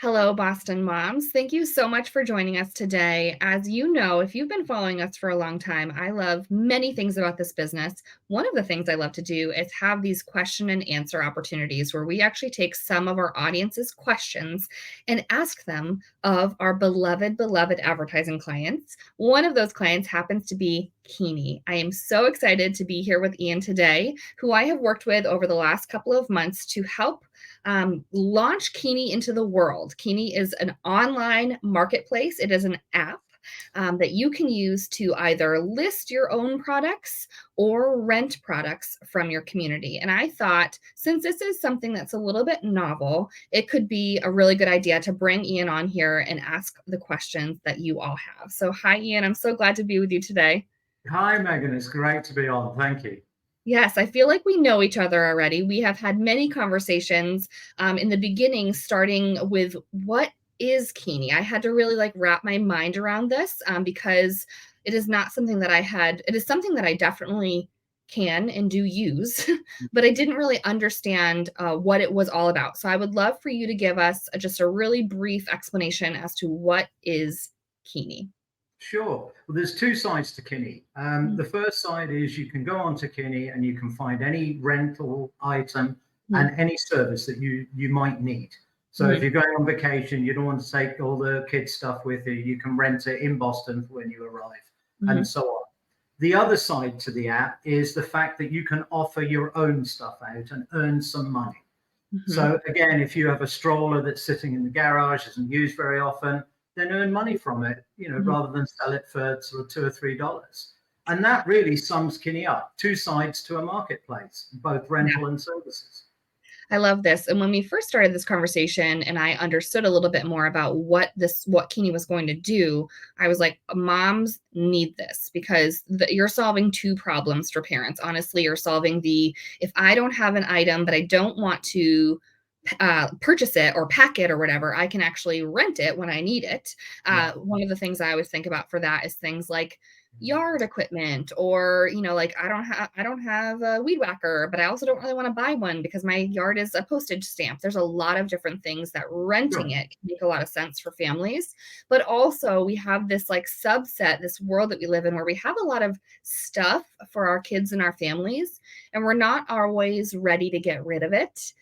Hello, Boston moms. Thank you so much for joining us today. As you know, if you've been following us for a long time, I love many things about this business. One of the things I love to do is have these question and answer opportunities where we actually take some of our audience's questions and ask them of our beloved advertising clients. One of those clients happens to be Keenee. I am so excited to be here with Iain today, who I have worked with over the last couple of months to help launch Keenee into the world. Keenee is an online marketplace. It is an app that you can use to either list your own products or rent products from your community. And I thought, since this is something that's a little bit novel, it could be a really good idea to bring Iain on here and ask the questions that you all have. So, hi, Iain. I'm so glad to be with you today. Hi, Megan. It's great to be on. Thank you. Yes, I feel like we know each other already. We have had many conversations in the beginning, starting with what is Keeney. I had to really wrap my mind around this because it is not something that it is something that I definitely can and do use, but I didn't really understand what it was all about. So I would love for you to give us just a really brief explanation as to what is Keeney. Sure. Well, there's two sides to Keenee. The first side is you can go onto Keenee and you can find any rental item and any service that you might need. So if you're going on vacation, you don't want to take all the kids' stuff with you, you can rent it in Boston for when you arrive, and so on. The other side to the app is the fact that you can offer your own stuff out and earn some money. So again, if you have a stroller that's sitting in the garage, isn't used very often, then earn money from it, rather than sell it for sort of $2 or $3. And that really sums Keenee up. Two sides to a marketplace, both rental and services. I love this. And when we first started this conversation and I understood a little bit more about what Keeney was going to do, I was like, moms need this because you're solving two problems for parents. Honestly, you're solving if I don't have an item, but I don't want to purchase it or pack it or whatever, I can actually rent it when I need it. One of the things I always think about for that is things like yard equipment, or I don't have a weed whacker, but I also don't really want to buy one because my yard is a postage stamp. There's a lot of different things that renting it can make a lot of sense for families. But also we have this subset, this world that we live in, where we have a lot of stuff for our kids and our families, and we're not always ready to get rid of it.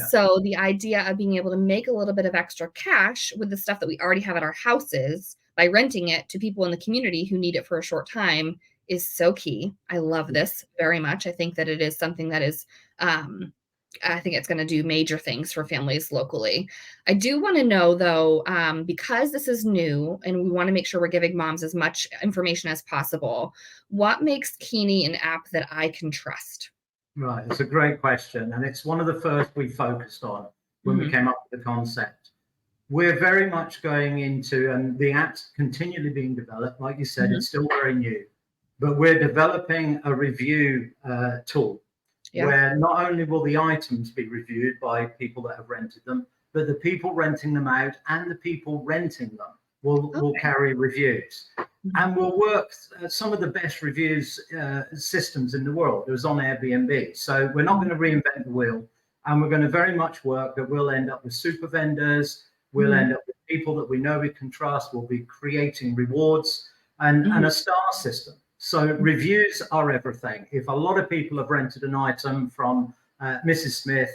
So the idea of being able to make a little bit of extra cash with the stuff that we already have at our houses by renting it to people in the community who need it for a short time is so key. I love this very much. I think that it is something that is, I think it's going to do major things for families locally. I do want to know, though, because this is new and we want to make sure we're giving moms as much information as possible, what makes Keeney an app that I can trust? Right. It's a great question. And it's one of the first we focused on when we came up with the concept. We're very much going into, and the app's continually being developed. Like you said, it's still very new, but we're developing a review tool where not only will the items be reviewed by people that have rented them, but the people renting them out and the people renting them will carry reviews. And we'll work some of the best reviews systems in the world. It was on Airbnb. So we're not going to reinvent the wheel. And we're going to very much work that we'll end up with super vendors. We'll end up with people that we know we can trust. We'll be creating rewards and a star system. So reviews are everything. If a lot of people have rented an item from Mrs. Smith,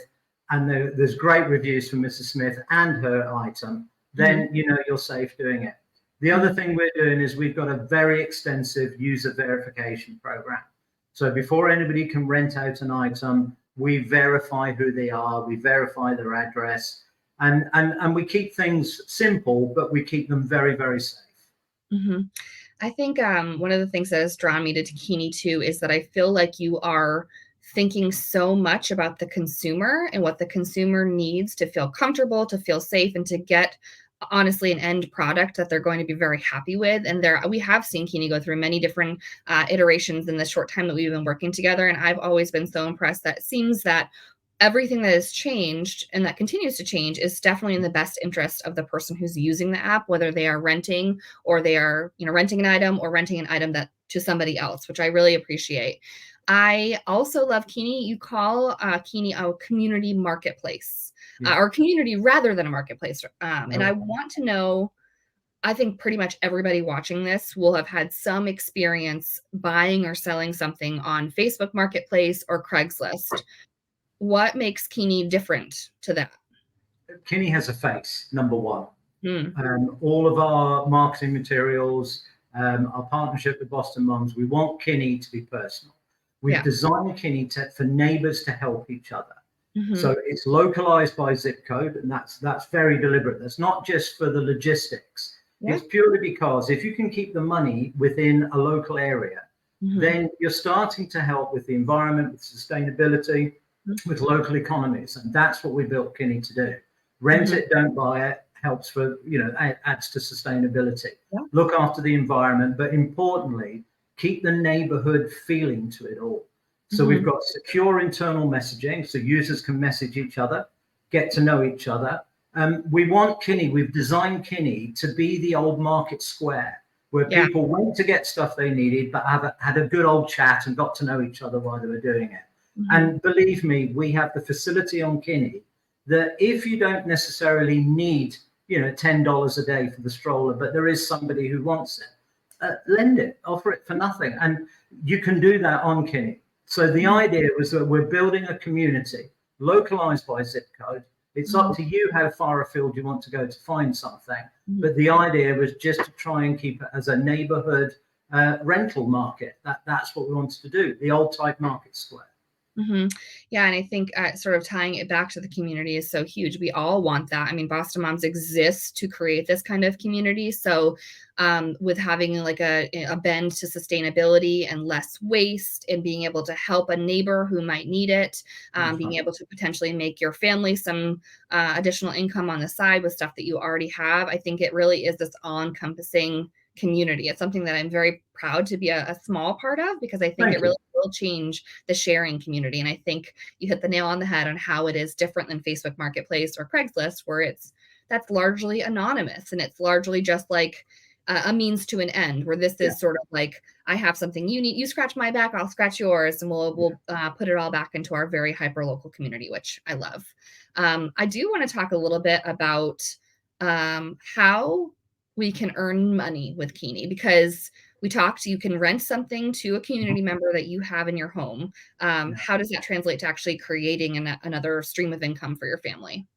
and there's great reviews from Mrs. Smith and her item, then you're safe doing it. The other thing we're doing is we've got a very extensive user verification program. So before anybody can rent out an item, we verify who they are, we verify their address, and we keep things simple, but we keep them very, very safe. I think one of the things that has drawn me to Keeney too is that I feel like you are thinking so much about the consumer and what the consumer needs to feel comfortable, to feel safe, and to get honestly an end product that they're going to be very happy with. And we have seen Keeney go through many different iterations in the short time that we've been working together. And I've always been so impressed that it seems that everything that has changed and that continues to change is definitely in the best interest of the person who's using the app, whether they are renting or they are, renting an item or renting an item that to somebody else, which I really appreciate. I also love Keeney. You call Keeney a community marketplace. or community rather than a marketplace. And I want to know, I think pretty much everybody watching this will have had some experience buying or selling something on Facebook Marketplace or Craigslist. What makes Keenee different to that? Keenee has a face, number one. Mm. All of our marketing materials, our partnership with Boston Moms, we want Keenee to be personal. We've designed Keenee for neighbors to help each other. So it's localized by zip code, and that's very deliberate. That's not just for the logistics. It's purely because if you can keep the money within a local area, then you're starting to help with the environment, with sustainability, with local economies. And that's what we built Keenee to do. Rent it, don't buy it, helps for, adds to sustainability. Look after the environment, but importantly, keep the neighborhood feeling to it all. So we've got secure internal messaging, so users can message each other, get to know each other. We want Keenee, we've designed Keenee to be the old market square where people went to get stuff they needed, but had a good old chat and got to know each other while they were doing it. And believe me, we have the facility on Keenee that if you don't necessarily need, $10 a day for the stroller, but there is somebody who wants it, lend it, offer it for nothing. And you can do that on Keenee. So the idea was that we're building a community localized by zip code. It's up to you how far afield you want to go to find something. But the idea was just to try and keep it as a neighborhood rental market. That's what we wanted to do, the old type market square. Yeah, and I think sort of tying it back to the community is so huge. We all want that. I mean, Boston Moms exists to create this kind of community. So with having like a bend to sustainability and less waste and being able to help a neighbor who might need it, being able to potentially make your family some additional income on the side with stuff that you already have, I think it really is this all-encompassing community. It's something that I'm very proud to be a small part of, because I think it really will change the sharing community. And I think you hit the nail on the head on how it is different than Facebook Marketplace or Craigslist, where that's largely anonymous and it's largely just like a means to an end, where this is sort of like, I have something you need, you scratch my back, I'll scratch yours, and we'll put it all back into our very hyper local community, which I love. I do want to talk a little bit about how we can earn money with Keenee, because we talked, you can rent something to a community member that you have in your home. How does that translate to actually creating another stream of income for your family?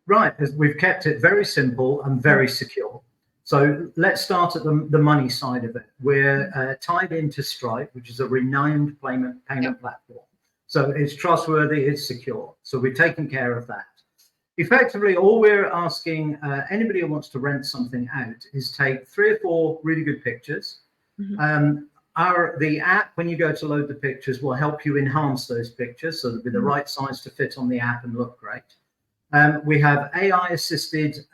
Right, we've kept it very simple and very secure. So let's start at the money side of it. We're tied into Stripe, which is a renowned payment platform. So it's trustworthy, it's secure. So we're taking care of that. Effectively, all we're asking anybody who wants to rent something out is take 3 or 4 really good pictures. The app, when you go to load the pictures, will help you enhance those pictures so they'll be the right size to fit on the app and look great. We have AI assisted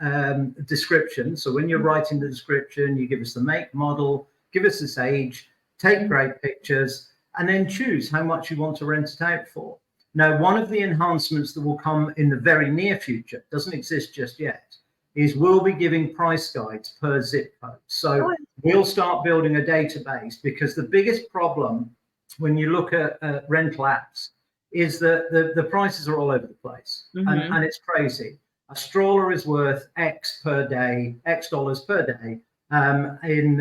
description. So when you're writing the description, you give us the make, model, give us this age, take great pictures, and then choose how much you want to rent it out for. Now, one of the enhancements that will come in the very near future, doesn't exist just yet, is we'll be giving price guides per zip code. So we'll start building a database, because the biggest problem when you look at rental apps is that the prices are all over the place, and it's crazy. A stroller is worth X per day, X dollars per day in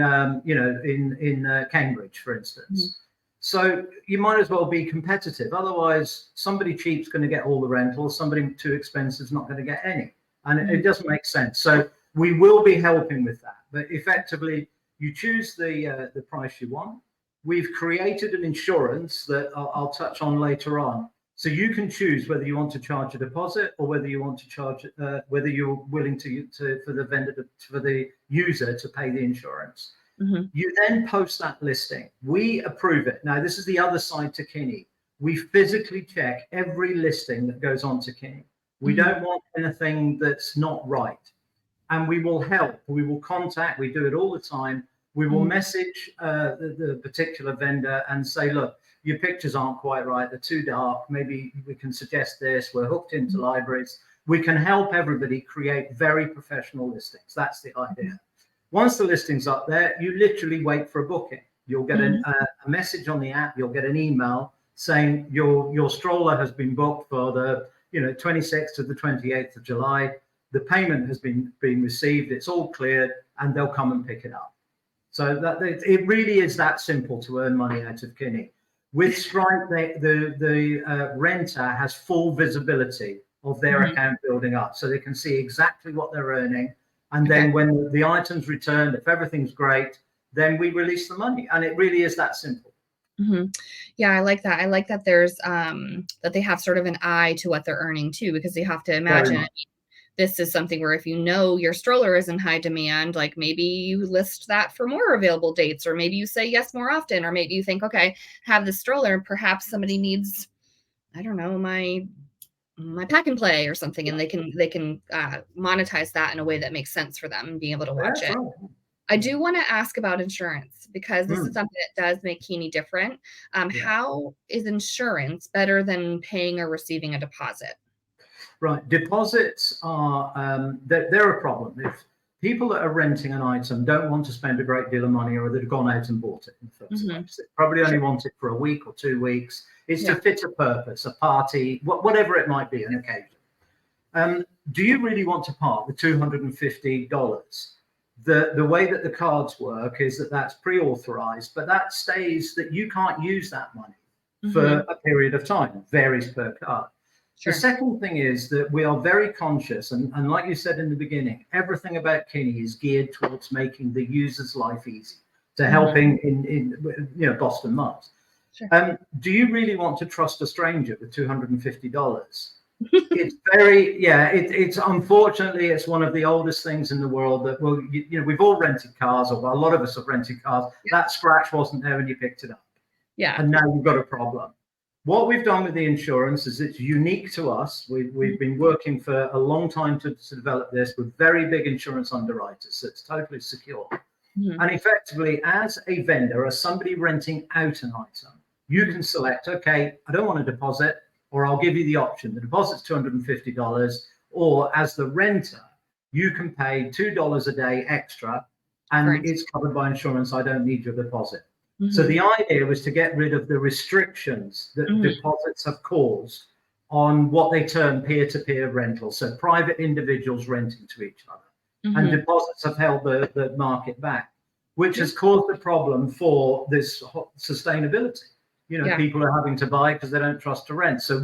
Cambridge, for instance. So you might as well be competitive. Otherwise, somebody cheap's going to get all the rentals, somebody too expensive is not going to get any. And it doesn't make sense. So we will be helping with that. But effectively, you choose the price you want. We've created an insurance that I'll touch on later on. So you can choose whether you want to charge a deposit or whether you want to charge, whether you're willing to for the vendor, for the user to pay the insurance. You then post that listing. We approve it. Now, this is the other side to Keenee. We physically check every listing that goes on to Keenee. We don't want anything that's not right. And we will help. We will contact. We do it all the time. We will message the particular vendor and say, look, your pictures aren't quite right. They're too dark. Maybe we can suggest this. We're hooked into libraries. We can help everybody create very professional listings. That's the idea. Once the listing's up there, you literally wait for a booking. You'll get a message on the app. You'll get an email saying your stroller has been booked for the 26th to the 28th of July, the payment has been received, it's all cleared, and they'll come and pick it up. So that it really is that simple to earn money out of Keenee. With Stripe, the renter has full visibility of their account building up, so they can see exactly what they're earning. And then when the item's returned, if everything's great, then we release the money. And it really is that simple. Yeah, I like that. I like that there's that they have sort of an eye to what they're earning too, because you have to imagine this is something where if you know your stroller is in high demand, like maybe you list that for more available dates, or maybe you say yes more often, or maybe you think, okay, have this stroller, perhaps somebody needs, I don't know, my pack and play or something, and they can monetize that in a way that makes sense for them and being able to watch it. Right. I do want to ask about insurance, because this is something that does make Keenee different. How is insurance better than paying or receiving a deposit? Right. Deposits are, they're a problem. If people that are renting an item don't want to spend a great deal of money, or they've gone out and bought it in the first place, they probably only want it for a week or 2 weeks. It's to fit a purpose, a party, whatever it might be, an occasion. Do you really want to part with $250? The way that the cards work is that that's pre-authorized, but that stays that you can't use that money for a period of time. Varies per card. Sure. The second thing is that we are very conscious, and like you said in the beginning, everything about Keenee is geared towards making the user's life easy, to helping in Boston Mobs. Sure. Do you really want to trust a stranger with $250? It's very, it's unfortunately, it's one of the oldest things in the world that, well, we've all rented cars, or a lot of us have rented cars. That scratch wasn't there when you picked it up. Yeah. And now you've got a problem. What we've done with the insurance is it's unique to us. We've been working for a long time to develop this with very big insurance underwriters, so it's totally secure. And effectively, as a vendor, as somebody renting out an item, you can select, okay, I don't want a deposit, or I'll give you the option. The deposit's $250, or as the renter, you can pay $2 a day extra, and it's covered by insurance. I don't need your deposit. So the idea was to get rid of the restrictions that deposits have caused on what they term peer-to-peer rentals, so private individuals renting to each other. And deposits have held the market back, which has caused a problem for this sustainability. People are having to buy because they don't trust to rent. So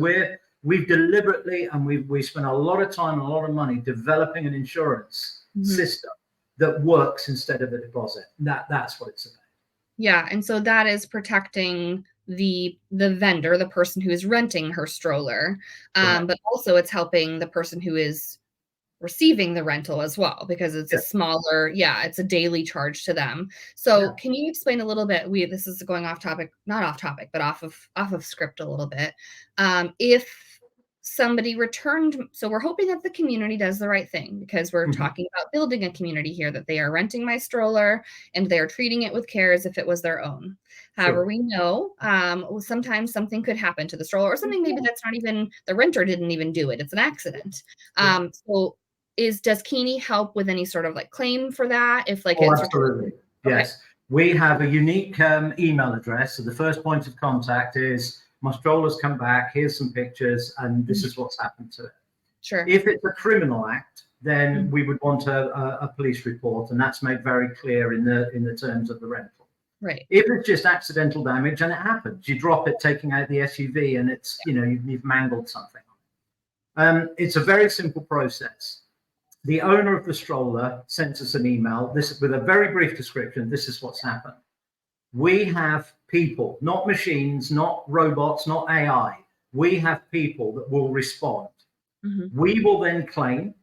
we've deliberately, and we spent a lot of time and a lot of money developing an insurance system that works instead of a deposit. That's what it's about. Yeah, and so that is protecting the vendor, the person who is renting her stroller, but also it's helping the person who is receiving the rental as well, because it's a smaller, it's a daily charge to them. So can you explain a little bit, this is going off topic, not off topic, but off of script a little bit. If somebody returned, so we're hoping that the community does the right thing, because we're talking about building a community here, that they are renting my stroller and they are treating it with care as if it was their own. However, we know sometimes something could happen to the stroller, or something maybe that's not even, the renter didn't even do it, it's an accident. So does Keenee help with any sort of like claim for that? If like it's absolutely. Yes. We have a unique email address. So the first point of contact is, my stroller's come back, here's some pictures, and this is what's happened to it. Sure. If it's a criminal act, then we would want a police report, and that's made very clear in the terms of the rental. Right. If it's just accidental damage, and it happens, you drop it taking out the SUV, and it's you've mangled something. It's a very simple process. The owner of the stroller sends us an email, this with a very brief description. This is what's happened. We have people, not machines, not robots, not AI. We have people that will respond. We will then claim.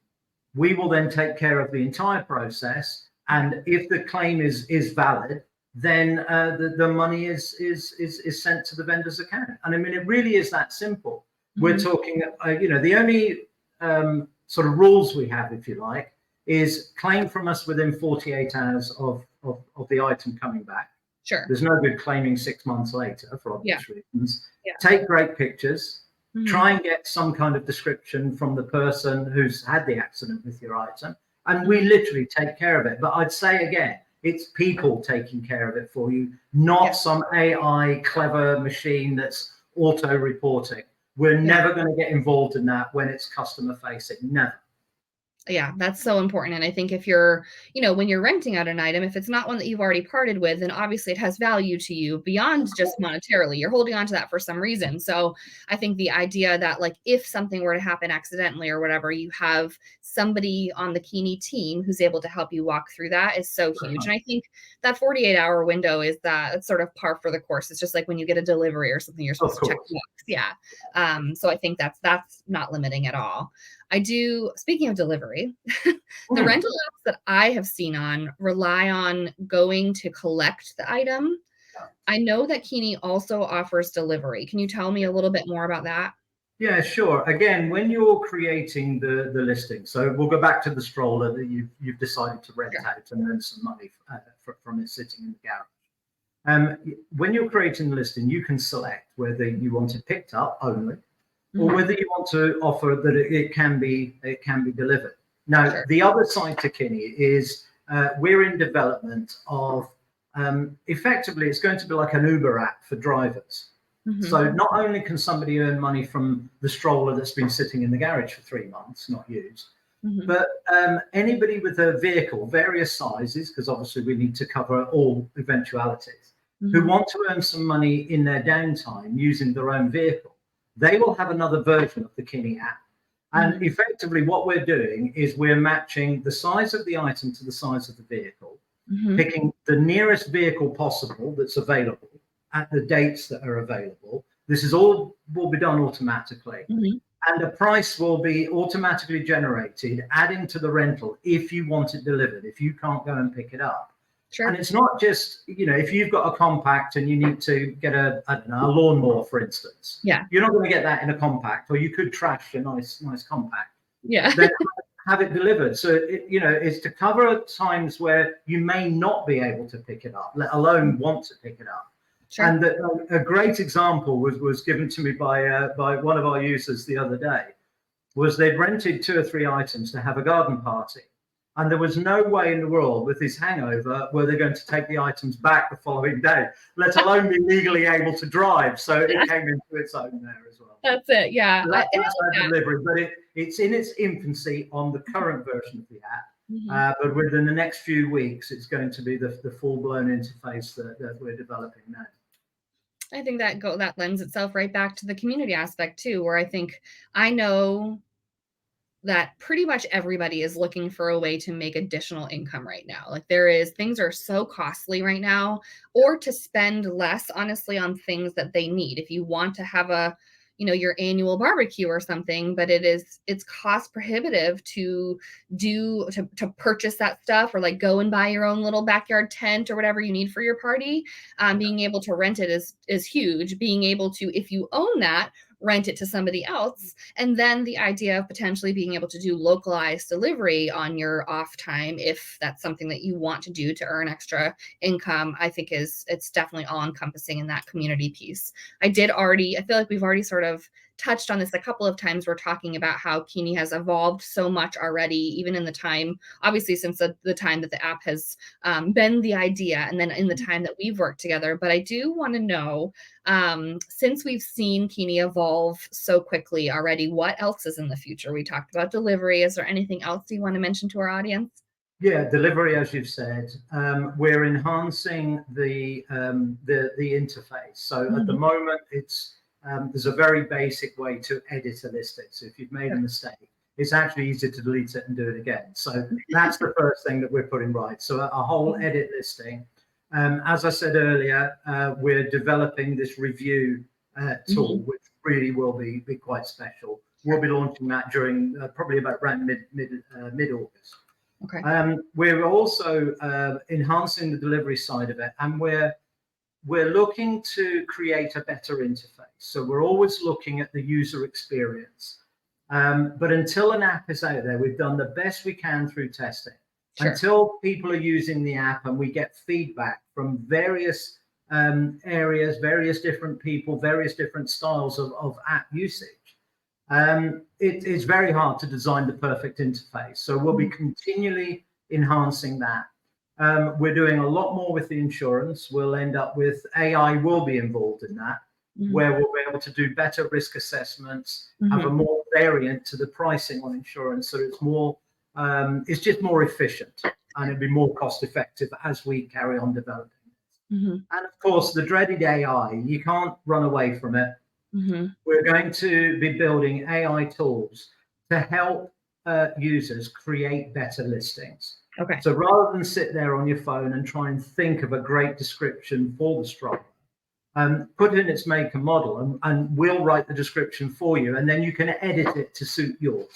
We will then take care of the entire process. And if the claim is valid, then the money is sent to the vendor's account. And I mean, it really is that simple. We're talking, the only sort of rules we have, if you like, is claim from us within 48 hours of the item coming back. Sure. There's no good claiming 6 months later for obvious reasons. Take great pictures. Try and get some kind of description from the person who's had the accident with your item. And we literally take care of it. But I'd say again, it's people taking care of it for you, not some AI clever machine that's auto-reporting. We're never going to get involved in that when it's customer facing. Never. Yeah, that's so important. And I think if you're, when you're renting out an item, if it's not one that you've already parted with, then obviously it has value to you beyond just monetarily. You're holding on to that for some reason. So I think the idea that, like, if something were to happen accidentally or whatever, you have somebody on the Keenee team who's able to help you walk through that is so huge. And I think that 48-hour window is it's sort of par for the course. It's just like when you get a delivery or something, you're supposed to check the box. Yeah. So I think that's not limiting at all. Speaking of delivery, the rental apps that I have seen rely on going to collect the item. I know that Keenee also offers delivery. Can you tell me a little bit more about that? Yeah, sure. Again, when you're creating the listing, so we'll go back to the stroller that you've decided to rent out and earn some money from it sitting in the garage. When you're creating the listing, you can select whether you want it picked up only, or whether you want to offer that it can be delivered. Now, the other side to Keenee is we're in development of effectively it's going to be like an Uber app for drivers. So not only can somebody earn money from the stroller that's been sitting in the garage for 3 months, not used, but anybody with a vehicle, various sizes, because obviously we need to cover all eventualities, who want to earn some money in their downtime using their own vehicle, they will have another version of the Keenee app. And effectively what we're doing is we're matching the size of the item to the size of the vehicle, picking the nearest vehicle possible that's available at the dates that are available. This is all will be done automatically. And a price will be automatically generated, adding to the rental if you want it delivered, if you can't go and pick it up. And it's not just, if you've got a compact and you need to get a lawnmower, for instance, you're not going to get that in a compact, or you could trash a nice compact. Then have it delivered. So it's to cover times where you may not be able to pick it up, let alone want to pick it up. And a great example was given to me by one of our users the other day. Was they'd rented 2 or 3 items to have a garden party. And there was no way in the world with this hangover were they going to take the items back the following day, let alone be legally able to drive. So it came into its own there as well. That's it. Yeah. So that's delivery, but it's in its infancy on the current version of the app. But within the next few weeks, it's going to be the full-blown interface that we're developing now. I think that lends itself right back to the community aspect too, where I know that pretty much everybody is looking for a way to make additional income right now. Like things are so costly right now, or to spend less, honestly, on things that they need. If you want to have your annual barbecue or something, but it's cost prohibitive to purchase that stuff, or like go and buy your own little backyard tent or whatever you need for your party. Being able to rent it is huge. Being able to, if you own that, rent it to somebody else. And then the idea of potentially being able to do localized delivery on your off time, if that's something that you want to do to earn extra income, I think it's definitely all encompassing in that community piece. I feel like we've already sort of touched on this a couple of times. We're talking about how Keenee has evolved so much already, even in the time, obviously, since the time that the app has been the idea, and then in the time that we've worked together. But I do want to know, since we've seen Keenee evolve so quickly already, what else is in the future? We talked about delivery. Is there anything else you want to mention to our audience? Yeah, delivery, as you've said, we're enhancing the interface. So at the moment, there's a very basic way to edit a listing. So if you've made a mistake, it's actually easy to delete it and do it again. So that's the first thing that we're putting right. So a whole edit listing. As I said earlier, we're developing this review tool, which really will be quite special. We'll be launching that during probably about around mid-August. We're also enhancing the delivery side of it, and we're looking to create a better interface. So we're always looking at the user experience. But until an app is out there, we've done the best we can through testing. Until people are using the app and we get feedback from various areas, various different people, various different styles of app usage, it's very hard to design the perfect interface. So we'll be continually enhancing that. We're doing a lot more with the insurance. We'll end up with AI will be involved in that. where we'll be able to do better risk assessments, have a more variant to the pricing on insurance, so it's more, it's just more efficient and it'll be more cost effective as we carry on developing. And of course, the dreaded AI, you can't run away from it. We're going to be building AI tools to help users create better listings. Okay. So rather than sit there on your phone and try and think of a great description for the stroller, put in its make and model, and we'll write the description for you, and then you can edit it to suit yours.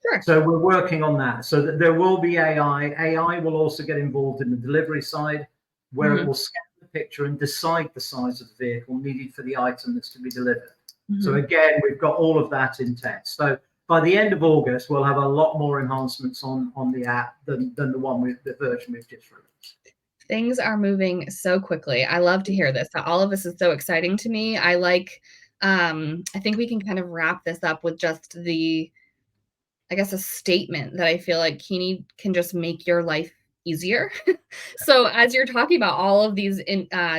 Sure. So we're working on that, so that there will be AI. AI will also get involved in the delivery side, where it will scan the picture and decide the size of the vehicle needed for the item that's to be delivered. So again, we've got all of that in test. So by the end of August, we'll have a lot more enhancements on the app than the one with the version we've just released. Things are moving so quickly. I love to hear this. All of this is so exciting to me. I think we can kind of wrap this up with just I guess, a statement that I feel like Keenee can just make your life easier. So as you're talking about all of these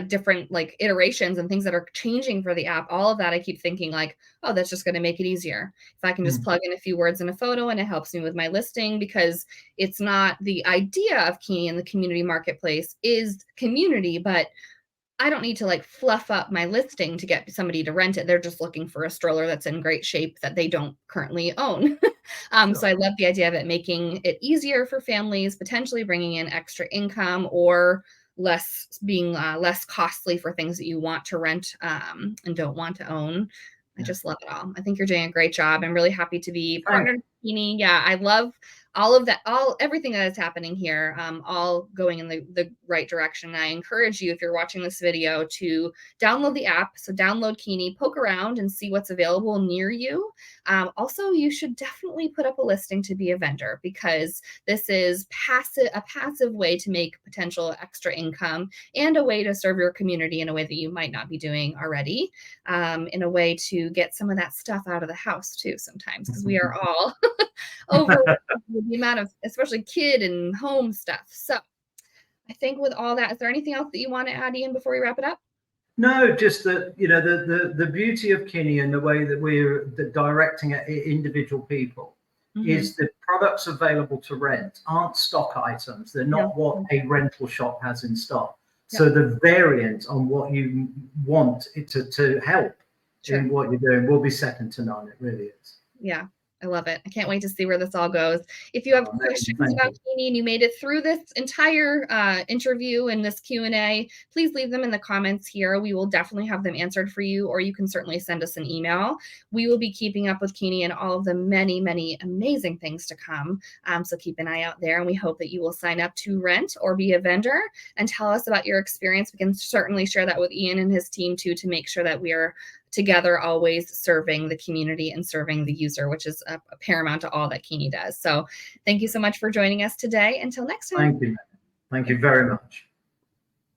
different like iterations and things that are changing for the app, all of that, I keep thinking like, oh, that's just going to make it easier. If I can just plug in a few words in a photo and it helps me with my listing, because it's not the idea of Keenee in the community marketplace is community, but I don't need to like fluff up my listing to get somebody to rent it. They're just looking for a stroller that's in great shape that they don't currently own. So I love the idea of it making it easier for families, potentially bringing in extra income or being less costly for things that you want to rent and don't want to own. I just love it all. I think you're doing a great job. I'm really happy to be partnered with Keenee. Yeah, I love all of that, everything that is happening here, all going in the right direction. I encourage you, if you're watching this video, to download the app. So download Keenee, poke around and see what's available near you. Also, you should definitely put up a listing to be a vendor, because this is a passive way to make potential extra income and a way to serve your community in a way that you might not be doing already, in a way to get some of that stuff out of the house too sometimes, because we are all over the amount of especially kid and home stuff. So I think with all that, is there anything else that you want to add, Iain, before we wrap it up? No, just that, you know, the beauty of Keenee and the way that we're directing at individual people is the products available to rent aren't stock items. They're not what a rental shop has in stock. So the variant on what you want it to help in what you're doing will be second to none. It really is. Yeah. I love it. I can't wait to see where this all goes. If you have questions about Keenee and you made it through this entire interview and this Q&A, please leave them in the comments here. We will definitely have them answered for you, or you can certainly send us an email. We will be keeping up with Keenee and all of the many, many amazing things to come. So keep an eye out there, and we hope that you will sign up to rent or be a vendor and tell us about your experience. We can certainly share that with Iain and his team too, to make sure that we are together always serving the community and serving the user, which is a paramount to all that Keenee does. So thank you so much for joining us today. Until next time. Thank you. Thank you very much.